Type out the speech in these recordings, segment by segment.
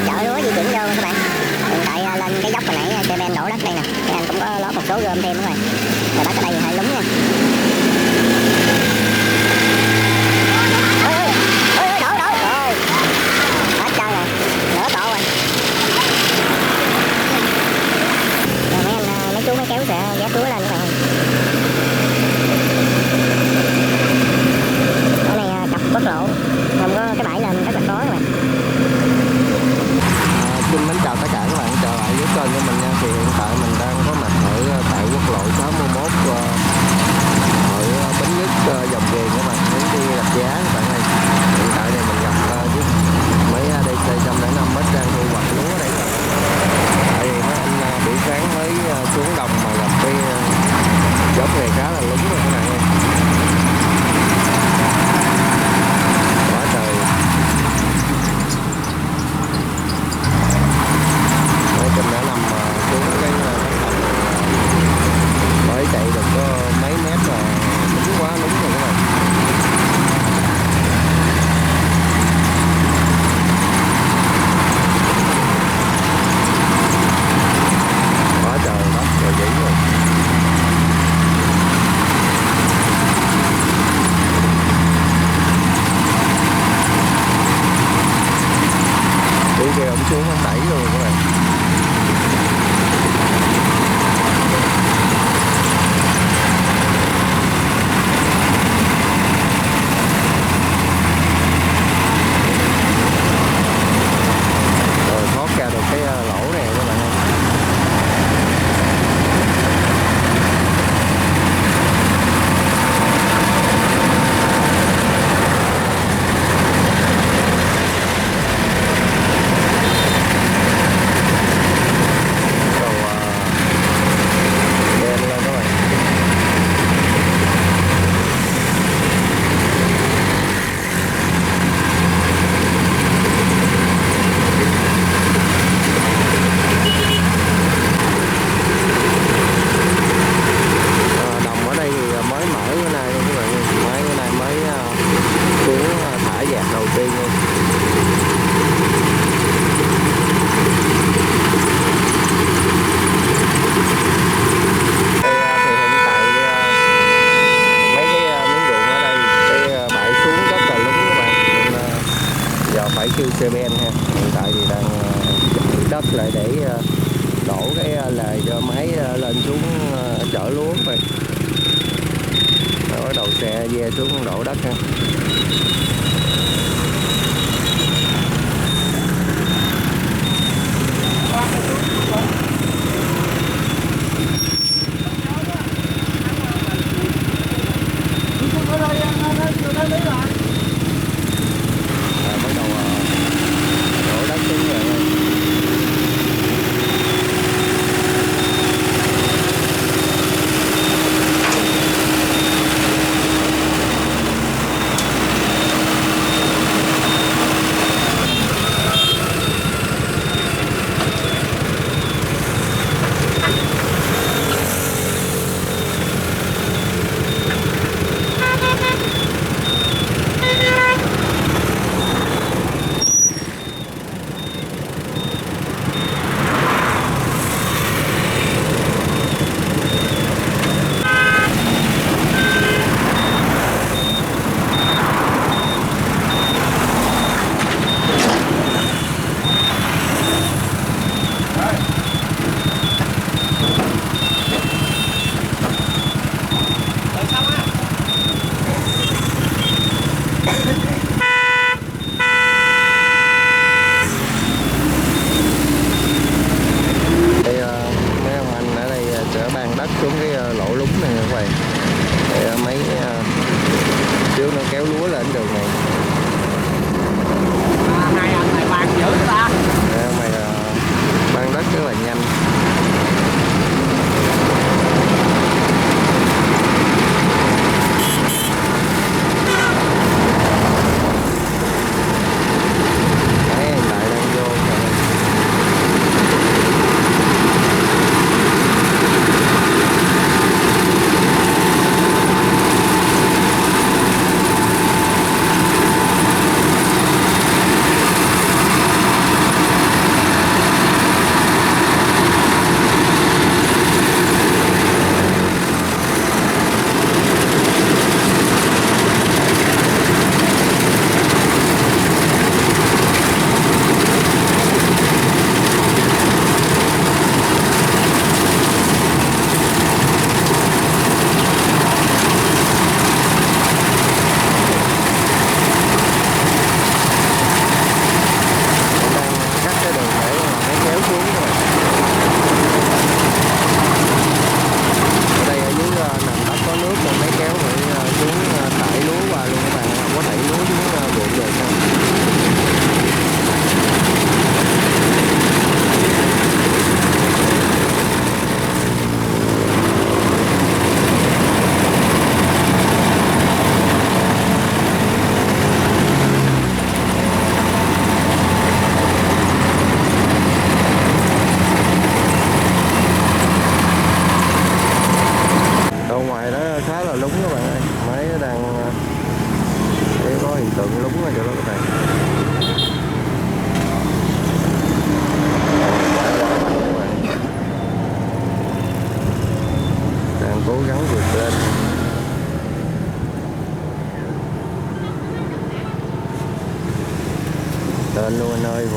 chợ lúa di chuyển vô các bạn. Hiện tại lên cái dốc hồi nãy xe ben đổ đất đây nè, thì anh cũng có lót một số gom thêm nữa rồi. Rồi đất ở đây hơi lúng nha. Ôi, đổ rồi. Hết trơn rồi, nửa tổ rồi. Rồi mấy chú mấy kéo sẽ vác lúa lên các bạn. Ở này cặp quốc lộ, không có cái bãi lên rất là khó các bạn. Xin mến chào tất cả các bạn, trở lại với kênh của mình nha. Thì hiện tại mình đang có mặt ở tại quốc lộ 61 ở Bến Nhất Dòng Ghiền các bạn, hướng đi Rạch Giá các bạn ơi. Hiện tại này mình gặp với mấy DC 105 đang thu hoạch lúa ở đây. Tại vì mấy anh buổi sáng mới xuống đồng mà gặp cái dốc này khá là lúng rồi các bạn ơi. Quá trời. Mấy trăm đã nằm xuống cái đồng mới chạy được có mấy mét mà lúng quá lúng rồi các bạn. Quá trời đất rồi dĩ rồi. Đi kìa, ông xuống ông đẩy luôn các bạn. Rồi thoát ra được cái lỗ này các bạn ơi. Đồng ở đây thì mới mở cái này các bạn ơi. Mấy cái này mới xuống thả dạt đầu tiên luôn. Thì hiện tại mấy cái miếng ruộng ở đây cái bãi xuống rất là lúng các bạn. Nên giờ phải kêu xe ben ha. Hiện tại thì đang chạy đất lại để đổ cái lề cho máy lên xuống chở lúa rồi. Rồi đầu xe ve xuống đổ đất ha. Bắt đầu đổ đất xuống rồi.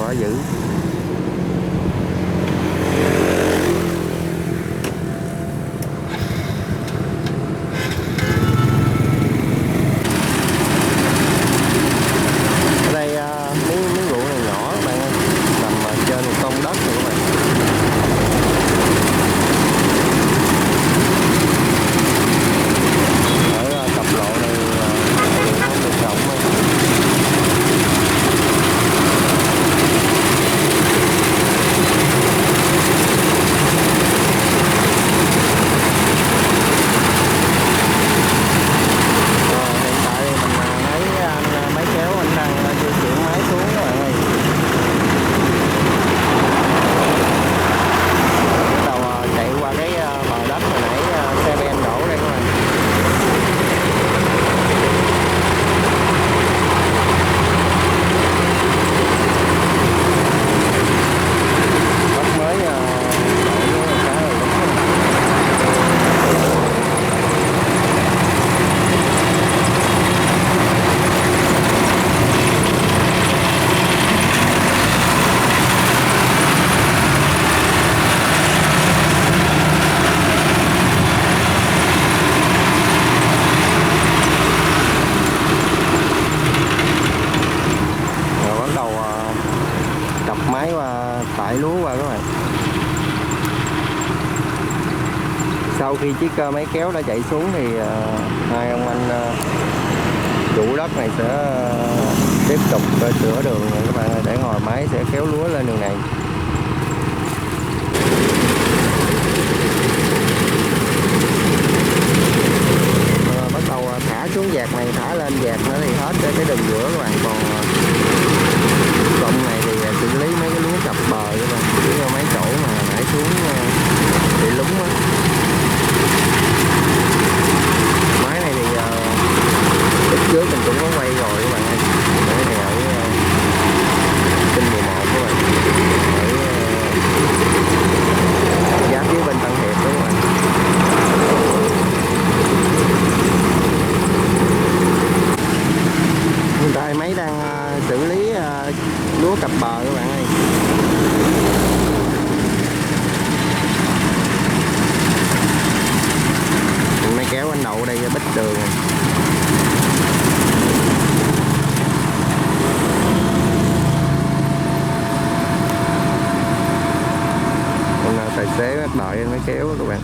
quá dữ. Ở đây miếng ruộng này nhỏ các bạn ơi, nằm trên một công đất này các bạn. Ở cặp lộ này không được rộng thôi. Hiện tại mình thấy anh máy kéo anh đang di chuyển máy xuống các bạn ơi. Bắt đầu chạy qua cái bờ đất hồi nãy xe ben đổ đây các bạn. Bắt mới đổ xuống một cái rồi. Rồi bắt đầu cặp máy qua tải lúa qua các bạn. Sau khi chiếc máy kéo đã chạy xuống thì hai ông anh chủ đất này sẽ tiếp tục sửa đường này các bạn ơi, để ngồi máy sẽ kéo lúa lên đường này. Bắt đầu thả xuống vạt này, thả lên vạt nữa thì hết cái đường giữa các bạn. Còn cộng này thì xử lý mấy cái lúa cặp bờ các bạn, chứ mấy chỗ mà nãy xuống bị lúng á. Máy này thì lúc trước mình cũng có quay rồi các bạn ơi. Máy này ở kênh 11 các bạn, ở giáp với bên Tân Hiệp đó các bạn. Hiện tại máy đang xử lý lúa cặp bờ các bạn ơi. Máy kéo anh đậu đây bích đường. Còn tài xế đợi anh máy kéo các bạn.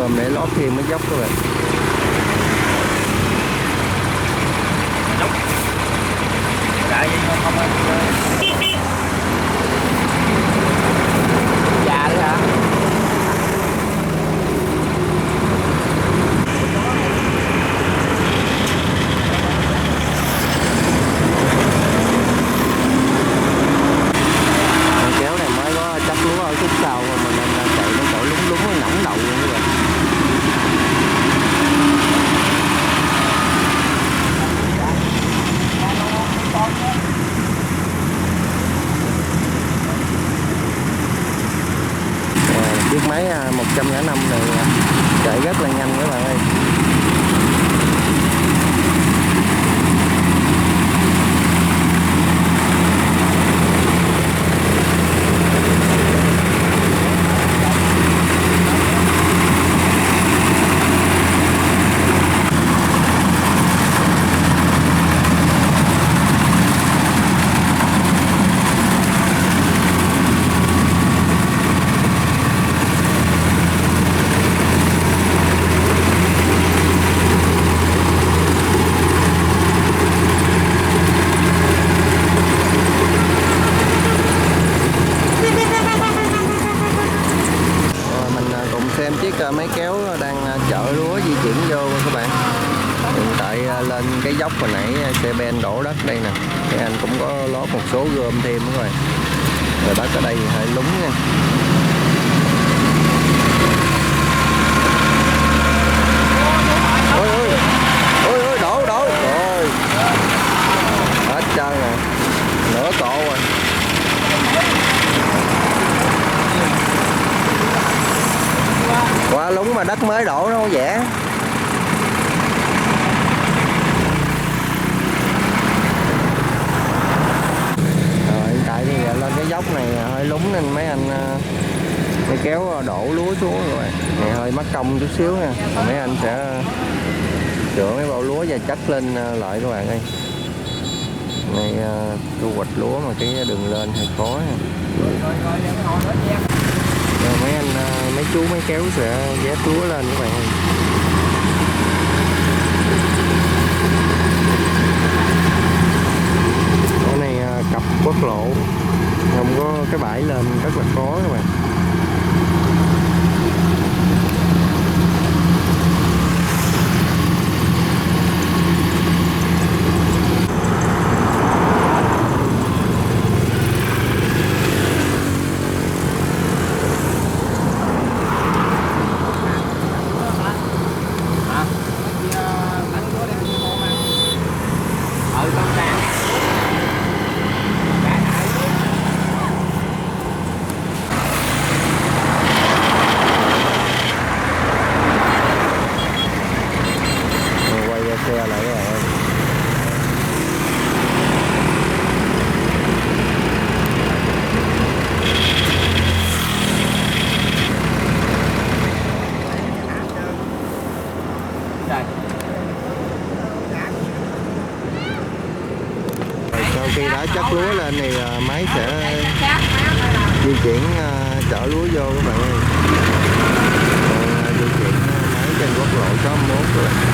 gom để lót thêm mấy dốc các bạn. Đại vậy không già nữa hả? Kéo này mới có chắc lúa ở khúc sau mà nên chạy nó chỗ lúng lúng nó nỏng đầu luôn các bạn. Chiếc máy 105 này chạy rất là nhanh các bạn ơi. Xem chiếc máy kéo đang chở lúa di chuyển vô các bạn. Hiện tại lên cái dốc hồi nãy xe ben đổ đất đây nè, thì anh cũng có lót một số gom thêm các bạn. Rồi đất ở đây hơi lúng nha. Ôi ôi ôi ôi đổ rồi hết trơn rồi, nửa cộ rồi. Qua lúng mà đất mới đổ nó không dễ. Rồi hiện tại thì lên cái dốc này hơi lúng nên mấy anh mới kéo đổ lúa xuống rồi. Này hơi mất công chút xíu nha. Rồi mấy anh sẽ sửa mấy bao lúa và chất lên lại các bạn ơi. Này thu hoạch lúa mà cái đường lên hơi khó nha. Rồi mấy anh mấy chú mấy kéo sẽ vét lúa lên các bạn ơi. Cái này cặp quốc lộ không có cái bãi lên rất là khó các bạn. Xe lại các bạn ơi. Sau khi đã chất lúa lên thì máy sẽ di chuyển chở lúa vô các bạn ơi. Di chuyển máy trên quốc lộ 61 rồi.